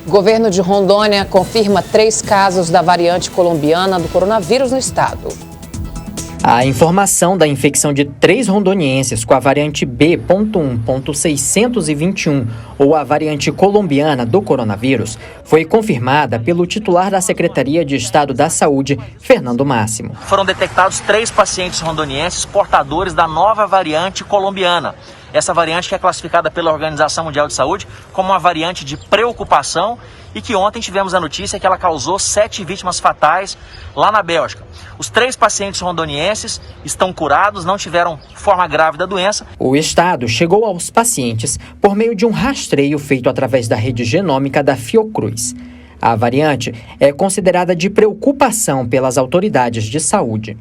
O governo de Rondônia confirma 3 casos da variante colombiana do coronavírus no estado. A informação da infecção de 3 rondonienses com a variante B.1.621 ou a variante colombiana do coronavírus foi confirmada pelo titular da Secretaria de Estado da Saúde, Fernando Máximo. Foram detectados 3 pacientes rondonienses portadores da nova variante colombiana. Essa variante que é classificada pela Organização Mundial de Saúde como uma variante de preocupação e que ontem tivemos a notícia que ela causou 7 vítimas fatais lá na Bélgica. Os 3 pacientes rondonienses estão curados, não tiveram forma grave da doença. O estado chegou aos pacientes por meio de um rastreio feito através da rede genômica da Fiocruz. A variante é considerada de preocupação pelas autoridades de saúde.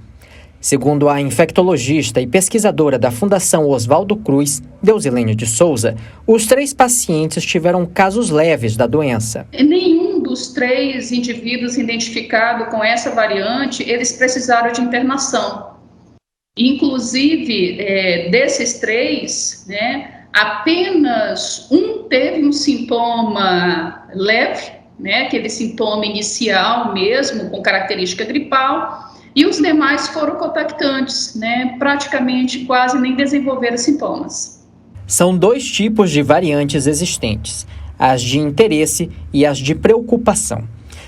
Segundo a infectologista e pesquisadora da Fundação Oswaldo Cruz, Deusilene de Souza, os 3 pacientes tiveram casos leves da doença. Nenhum dos 3 indivíduos identificados com essa variante, eles precisaram de internação. Inclusive, desses 3, apenas um teve um sintoma leve, aquele sintoma inicial mesmo, com característica gripal, e os demais foram contactantes, praticamente quase nem desenvolveram sintomas. São 2 tipos de variantes existentes, as de interesse e as de preocupação.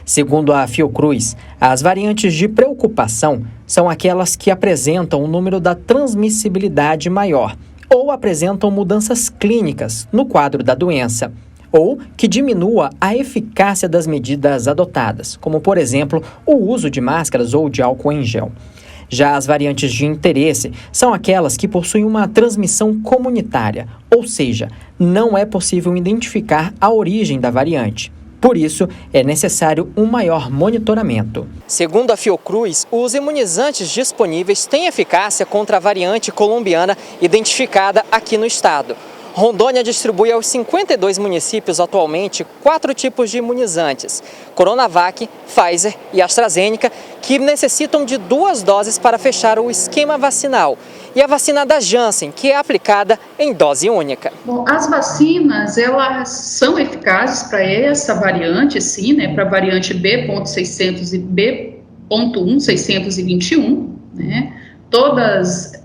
Segundo a Fiocruz, as variantes de preocupação são aquelas que apresentam um número da transmissibilidade maior ou apresentam mudanças clínicas no quadro da doença, ou que diminua a eficácia das medidas adotadas, como, por exemplo, o uso de máscaras ou de álcool em gel. Já as variantes de interesse são aquelas que possuem uma transmissão comunitária, ou seja, não é possível identificar a origem da variante. Por isso, é necessário um maior monitoramento. Segundo a Fiocruz, os imunizantes disponíveis têm eficácia contra a variante colombiana identificada aqui no estado. Rondônia distribui aos 52 municípios atualmente 4 tipos de imunizantes, Coronavac, Pfizer e AstraZeneca, que necessitam de 2 doses para fechar o esquema vacinal, e a vacina da Janssen, que é aplicada em dose única. Bom, as vacinas, elas são eficazes para essa variante, sim, para a variante B.600 e B.1.621, todas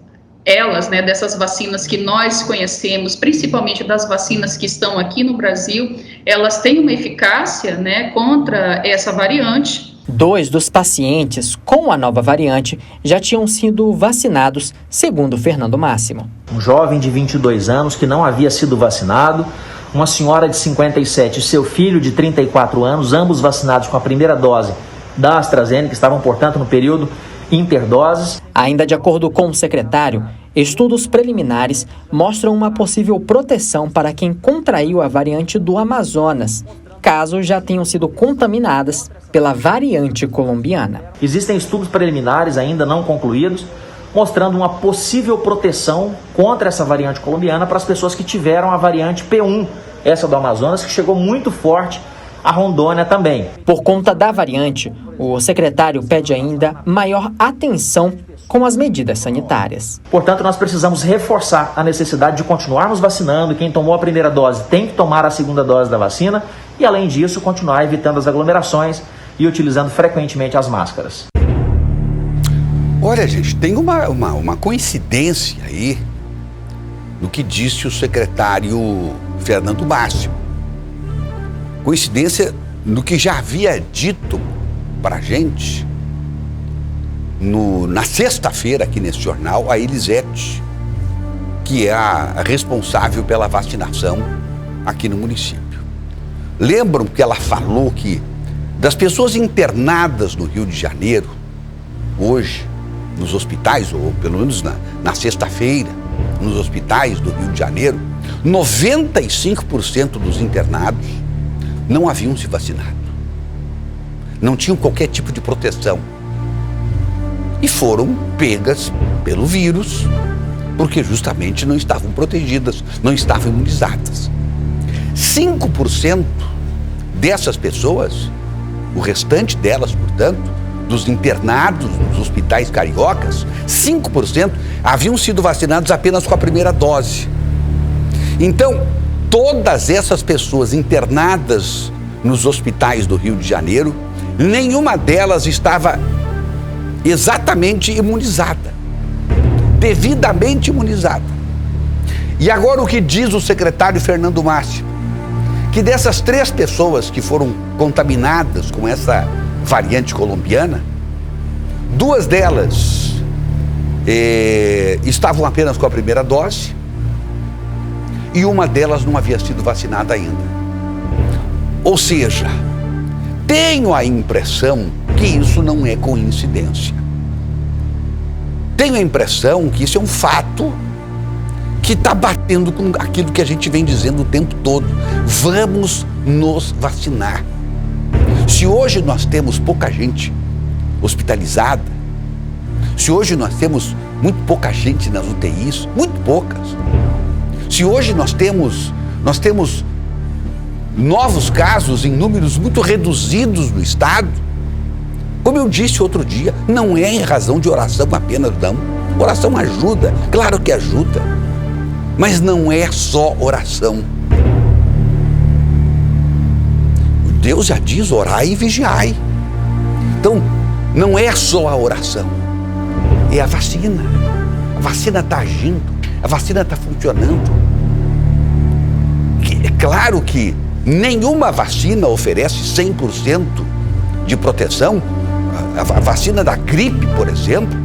elas, dessas vacinas que nós conhecemos, principalmente das vacinas que estão aqui no Brasil, elas têm uma eficácia, contra essa variante. 2 dos pacientes com a nova variante já tinham sido vacinados, segundo Fernando Máximo. Um jovem de 22 anos que não havia sido vacinado, uma senhora de 57 e seu filho de 34 anos, ambos vacinados com a primeira dose da AstraZeneca, estavam, portanto, no período interdoses. Ainda de acordo com o secretário, estudos preliminares mostram uma possível proteção para quem contraiu a variante do Amazonas, caso já tenham sido contaminadas pela variante colombiana. Existem estudos preliminares ainda não concluídos, mostrando uma possível proteção contra essa variante colombiana para as pessoas que tiveram a variante P1, essa do Amazonas, que chegou muito forte a Rondônia também. Por conta da variante, o secretário pede ainda maior atenção com as medidas sanitárias. Portanto, nós precisamos reforçar a necessidade de continuarmos vacinando. Quem tomou a primeira dose tem que tomar a segunda dose da vacina e, além disso, continuar evitando as aglomerações e utilizando frequentemente as máscaras. Olha, gente, tem uma coincidência aí no que disse o secretário Fernando Máximo. Coincidência no que já havia dito para a gente na sexta-feira aqui nesse jornal, a Elisete, que é a responsável pela vacinação aqui no município. Lembram que ela falou que das pessoas internadas no Rio de Janeiro, hoje, nos hospitais, ou pelo menos na sexta-feira, nos hospitais do Rio de Janeiro, 95% dos internados não haviam se vacinado. Não tinham qualquer tipo de proteção. E foram pegas pelo vírus, porque justamente não estavam protegidas, não estavam imunizadas. 5% dessas pessoas, o restante delas, portanto, dos internados nos hospitais cariocas, 5% haviam sido vacinados apenas com a primeira dose. Então, todas essas pessoas internadas nos hospitais do Rio de Janeiro, nenhuma delas estava exatamente imunizada, devidamente imunizada. E agora o que diz o secretário Fernando Máximo? Que dessas 3 pessoas que foram contaminadas com essa variante colombiana, 2 delas estavam apenas com a primeira dose e uma delas não havia sido vacinada ainda. Ou seja, tenho a impressão que isso não é coincidência. Tenho a impressão que isso é um fato que está batendo com aquilo que a gente vem dizendo o tempo todo. Vamos nos vacinar. Se hoje nós temos pouca gente hospitalizada, se hoje nós temos muito pouca gente nas UTIs, muito poucas, se hoje nós temos novos casos em números muito reduzidos no estado, como eu disse outro dia, não é em razão de oração apenas, não. Oração ajuda, claro que ajuda, mas não é só oração. Deus já diz, orai e vigiai. Então, não é só a oração, é a vacina. A vacina está agindo, a vacina está funcionando. É claro que nenhuma vacina oferece 100% de proteção. A vacina da gripe, por exemplo,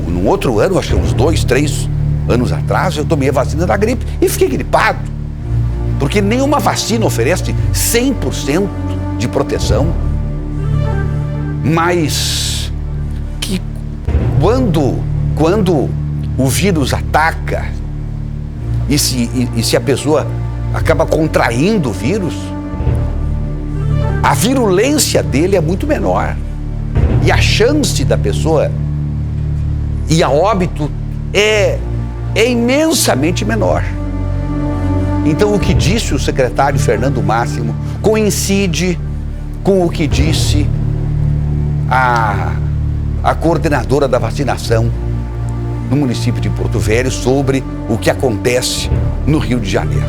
num outro ano, acho que uns 2, 3 anos atrás, eu tomei a vacina da gripe e fiquei gripado. Porque nenhuma vacina oferece 100% de proteção. Mas que quando o vírus ataca e se a pessoa acaba contraindo o vírus, a virulência dele é muito menor. E a chance da pessoa ir a óbito é imensamente menor. Então, o que disse o secretário Fernando Máximo coincide com o que disse a coordenadora da vacinação no município de Porto Velho sobre o que acontece no Rio de Janeiro.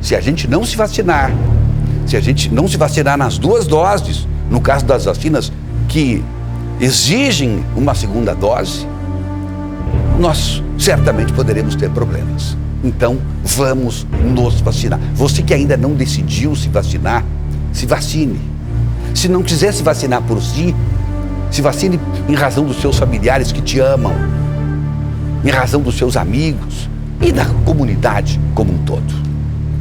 Se a gente não se vacinar, se a gente não se vacinar nas 2 doses, no caso das vacinas que exigem uma segunda dose, nós certamente poderemos ter problemas. Então, vamos nos vacinar. Você que ainda não decidiu se vacinar, se vacine. Se não quiser se vacinar por si, se vacine em razão dos seus familiares que te amam, em razão dos seus amigos e da comunidade como um todo.